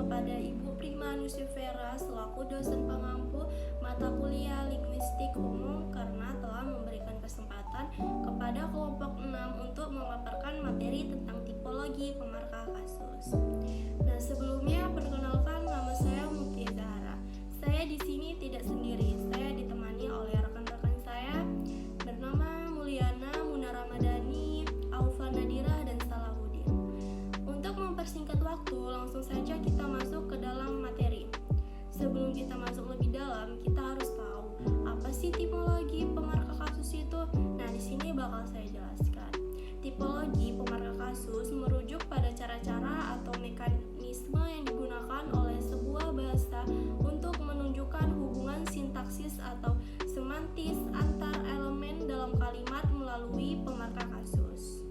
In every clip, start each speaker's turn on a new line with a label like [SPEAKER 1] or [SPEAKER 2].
[SPEAKER 1] kepada Ibu Prima Nusifera selaku dosen pengampu mata kuliah Linguistik Umum karena telah memberikan kesempatan kepada kelompok 6 untuk memaparkan materi tentang tipologi pemarkah kasus. Nah, sebelumnya perkenalkan, nama saya Mutia Zahara. Saya di sini tidak sendiri, saya ditemani oleh rekan-rekan saya bernama Mulyana, Muna Ramadhani, Aufa Nadira, dan Salahuddin. Untuk mempersingkat waktu, langsung saja kita masuk ke dalam materi. Sebelum kita masuk lebih dalam, kita harus tahu apa sih tipologi pemarkah kasus itu. Nah, di sini bakal saya jelaskan. Tipologi pemarkah kasus merujuk pada cara-cara atau mekanisme yang digunakan oleh sebuah bahasa untuk menunjukkan hubungan sintaksis atau semantis antar elemen dalam kalimat melalui pemarkah kasus.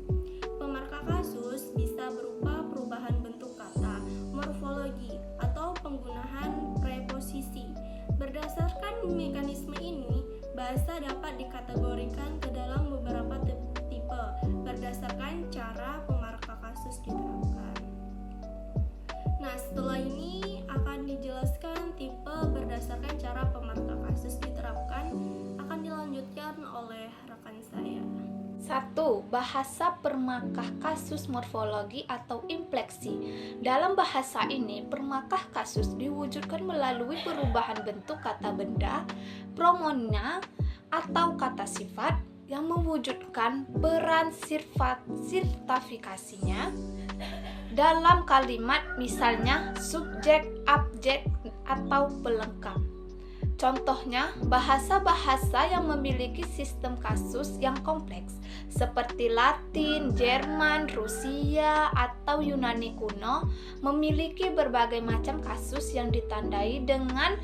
[SPEAKER 1] Pemarkah kasus bisa berupa perubahan bentuk kata, morfologi, atau penggunaan preposisi. Berdasarkan mekanisme ini, bahasa dapat dikategorikan ke dalam beberapa tipe berdasarkan cara pemarkah kasus diterapkan. Nah, setelah ini akan dijelaskan tipe berdasarkan cara pemarkah kasus diterapkan, akan dilanjutkan oleh rekan saya.
[SPEAKER 2] 1. Bahasa permakah kasus morfologi atau infleksi. Dalam bahasa ini, permakah kasus diwujudkan melalui perubahan bentuk kata benda, pronomina, atau kata sifat yang mewujudkan peran sirtafikasinya dalam kalimat, misalnya subjek, objek, atau pelengkap. Contohnya, bahasa-bahasa yang memiliki sistem kasus yang kompleks seperti Latin, Jerman, Rusia, atau Yunani kuno memiliki berbagai macam kasus yang ditandai dengan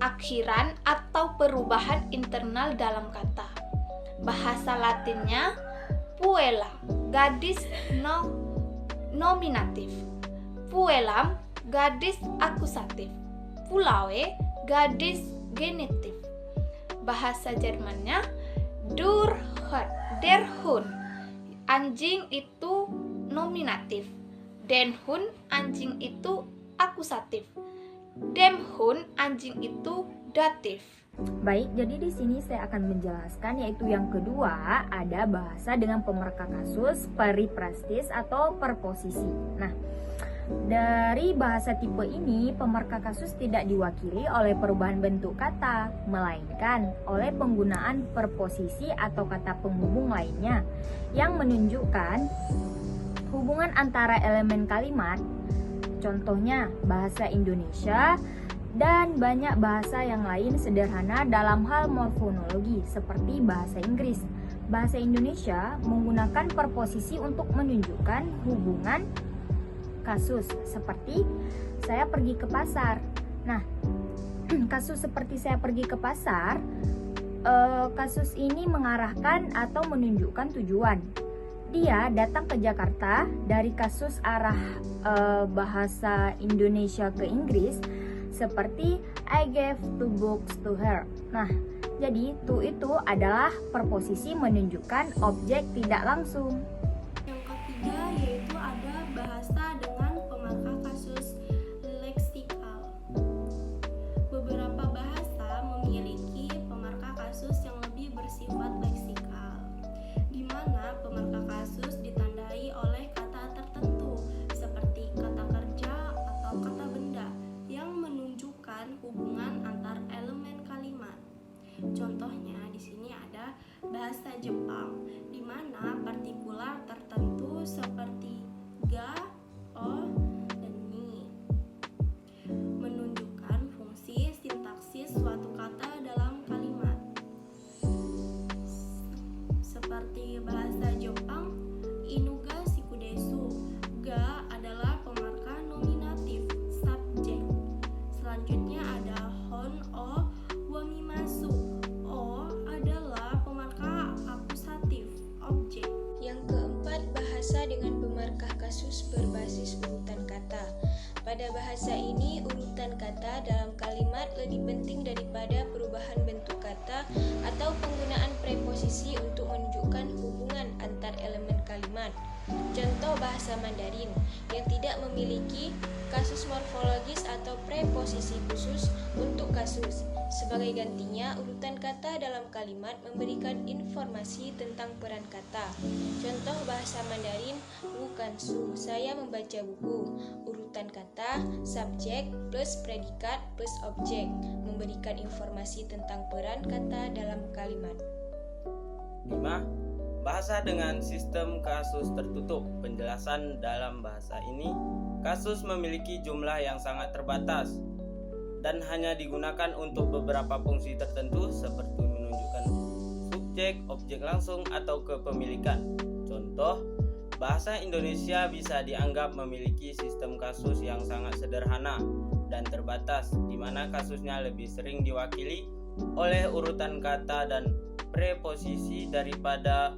[SPEAKER 2] akhiran atau perubahan internal dalam kata. Bahasa Latinnya puella, gadis nominatif, puellam, gadis akusatif, pulaue, gadis genitif. Bahasa Jermannya der Hund, anjing itu nominatif, den Hund, anjing itu akusatif, dem Hund, anjing itu datif.
[SPEAKER 3] Baik, jadi di sini saya akan menjelaskan, yaitu yang kedua ada bahasa dengan pemarkah kasus periprastis atau perposisi. Nah, dari bahasa tipe ini, pemarkah kasus tidak diwakili oleh perubahan bentuk kata, melainkan oleh penggunaan perposisi atau kata penghubung lainnya yang menunjukkan hubungan antara elemen kalimat. Contohnya bahasa Indonesia dan banyak bahasa yang lain sederhana dalam hal morfonologi seperti bahasa Inggris. Bahasa Indonesia menggunakan perposisi untuk menunjukkan hubungan kasus seperti saya pergi ke pasar. Nah, kasus seperti saya pergi ke pasar, kasus ini mengarahkan atau menunjukkan tujuan. Dia datang ke Jakarta. Dari kasus arah bahasa Indonesia ke Inggris seperti I gave 2 books to her. Nah, jadi to itu adalah perposisi menunjukkan objek tidak langsung.
[SPEAKER 1] Yang ketiga yaitu ada bahasa dengan pemarkah kasus leksikal. Beberapa bahasa memiliki pemarkah kasus yang lebih bersifat leksikal, di mana pemarkah kasus ditandai oleh kata tertentu seperti kata kerja atau kata benda yang menunjukkan hubungan antar elemen kalimat. Contohnya di sini ada bahasa Jepang, di mana partikular tertentu seperti ga, o, dan ni menunjukkan fungsi sintaksis suatu kata dalam kalimat. Seperti bahasa Jepang, inuga shikudesu, ga adalah pemarkah nominatif subjek. Selanjutnya ada hon o wamimasu, o adalah pemarkah akusatif objek.
[SPEAKER 4] Yang keempat, bahasa dengan pemarkah kasus berbasis urutan kata. Pada bahasa ini, urutan kata dalam kalimat lebih penting daripada perubahan bentuk kata atau penggunaan preposisi untuk menunjukkan hubungan antar elemen kalimat. Contoh bahasa Mandarin yang tidak memiliki morfologis atau preposisi khusus untuk kasus. Sebagai gantinya, urutan kata dalam kalimat memberikan informasi tentang peran kata. Contoh bahasa Mandarin, bukan su, saya membaca buku. Urutan kata, subjek plus predikat plus objek, memberikan informasi tentang peran kata dalam kalimat.
[SPEAKER 5] 5. Bahasa dengan sistem kasus tertutup. Penjelasan dalam bahasa ini, kasus memiliki jumlah yang sangat terbatas dan hanya digunakan untuk beberapa fungsi tertentu seperti menunjukkan subjek, objek langsung, atau kepemilikan. Contoh, bahasa Indonesia bisa dianggap memiliki sistem kasus yang sangat sederhana dan terbatas, di mana kasusnya lebih sering diwakili oleh urutan kata dan preposisi daripada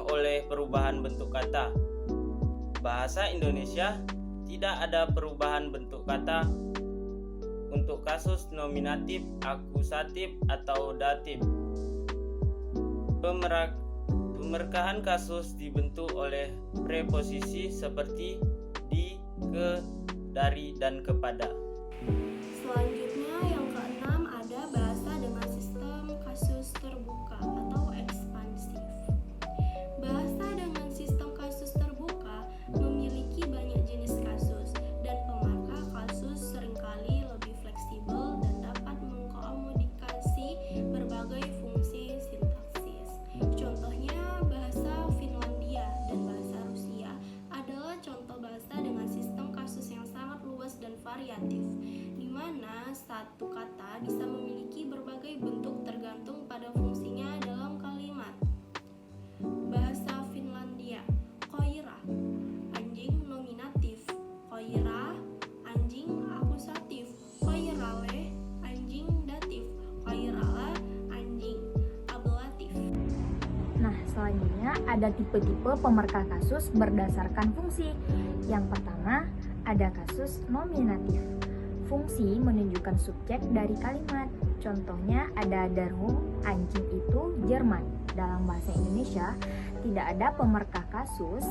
[SPEAKER 5] oleh perubahan bentuk kata. Bahasa Indonesia tidak ada perubahan bentuk kata untuk kasus nominatif, akusatif, atau datif. Pemerkahan kasus dibentuk oleh preposisi seperti di, ke, dari, dan kepada.
[SPEAKER 1] Selanjutnya yang keenam ada bahasa dengan sistem kasus terbuka atau ekspansif. Bahasa dengan sistem kasus terbuka memiliki banyak jenis kasus dan pemarkah kasus seringkali lebih fleksibel dan dapat mengkomunikasi berbagai fungsi sintaksis. Contohnya bahasa Finlandia dan bahasa Rusia adalah contoh bahasa dengan sistem kasus yang sangat luas dan variatif, di mana satu kata bisa memiliki berbagai bentuk tergantung pada fungsinya dalam kalimat. Bahasa Finlandia, koira, anjing nominatif, koira, anjing akusatif, koirale, anjing datif, koirala, anjing ablatif.
[SPEAKER 3] Nah, selanjutnya ada tipe-tipe pemarkah kasus berdasarkan fungsi. Yang pertama, ada kasus nominatif. Fungsi menunjukkan subjek dari kalimat. Contohnya ada darum, anjing itu Jerman. Dalam bahasa Indonesia, tidak ada pemarkah kasus,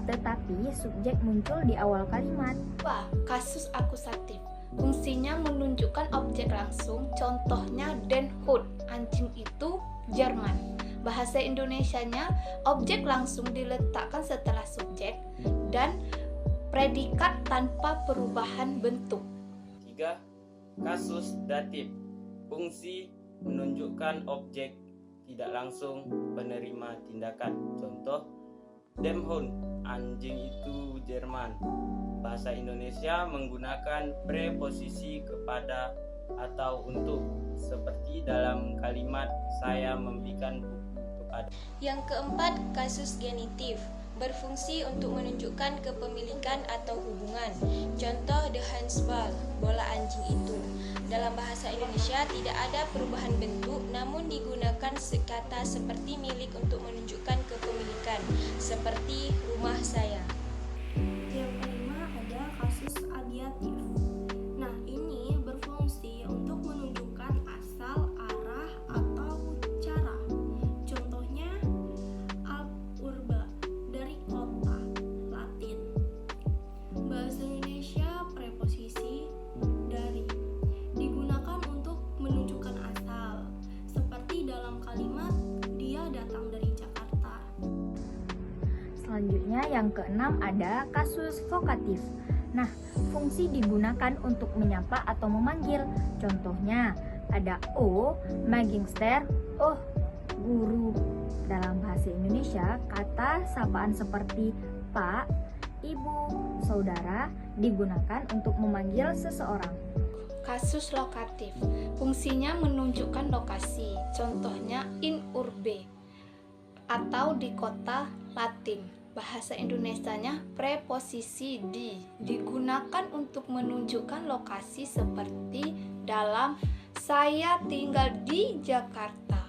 [SPEAKER 3] tetapi subjek muncul di awal kalimat.
[SPEAKER 2] 2. Kasus akusatif. Fungsinya menunjukkan objek langsung, contohnya Den Hund, anjing itu Jerman. Bahasa Indonesianya, objek langsung diletakkan setelah subjek dan predikat tanpa perubahan bentuk.
[SPEAKER 5] 3. Kasus datif. Fungsi menunjukkan objek tidak langsung penerima tindakan. Contoh, Dem Hund, anjing itu Jerman. Bahasa Indonesia menggunakan preposisi kepada atau untuk, seperti dalam kalimat saya memberikan buku kepada.
[SPEAKER 4] Yang keempat, kasus genitif, berfungsi untuk menunjukkan kepemilikan atau hubungan. Contoh the Handball, bola anjing itu. Dalam bahasa Indonesia tidak ada perubahan bentuk, namun digunakan kata seperti milik untuk menunjukkan kepemilikan, seperti rumah saya.
[SPEAKER 1] Yang kelima ada kasus ablatif. Nah, ini berfungsi untuk menunjukkan asal, arah, atau cara. Contohnya ab urba, dari kota, Latin. Bahasa Indonesia preposisi dari digunakan untuk menunjukkan asal, seperti dalam kalimat dia datang dari Jakarta.
[SPEAKER 3] Selanjutnya yang keenam ada kasus vokatif. Nah, fungsi digunakan untuk menyapa atau memanggil. Contohnya ada O, magister, oh, guru. Dalam bahasa Indonesia, kata sapaan seperti Pak, Ibu, Saudara digunakan untuk memanggil seseorang.
[SPEAKER 2] Kasus lokatif. Fungsinya menunjukkan lokasi. Contohnya in urbe atau di kota, Latin. Bahasa Indonesianya preposisi di, digunakan untuk menunjukkan lokasi seperti dalam saya tinggal di Jakarta.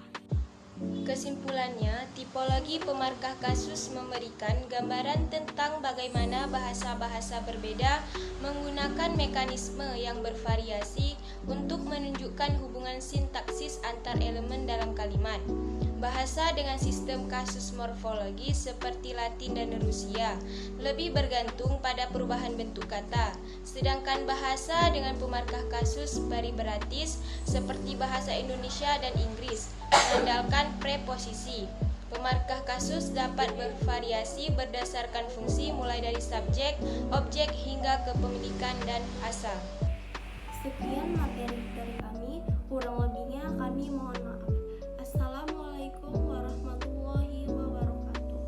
[SPEAKER 4] Kesimpulannya, tipologi pemarkah kasus memberikan gambaran tentang bagaimana bahasa-bahasa berbeda menggunakan mekanisme yang bervariasi untuk menunjukkan hubungan sintaksis antar elemen dalam kalimat. Bahasa dengan sistem kasus morfologi seperti Latin dan Rusia lebih bergantung pada perubahan bentuk kata, sedangkan bahasa dengan pemarkah kasus periberatis seperti bahasa Indonesia dan Inggris mengandalkan preposisi. Pemarkah kasus dapat bervariasi berdasarkan fungsi mulai dari subjek, objek hingga kepemilikan dan asal.
[SPEAKER 1] Sekian materi dari kami, kurang lebihnya kami mohon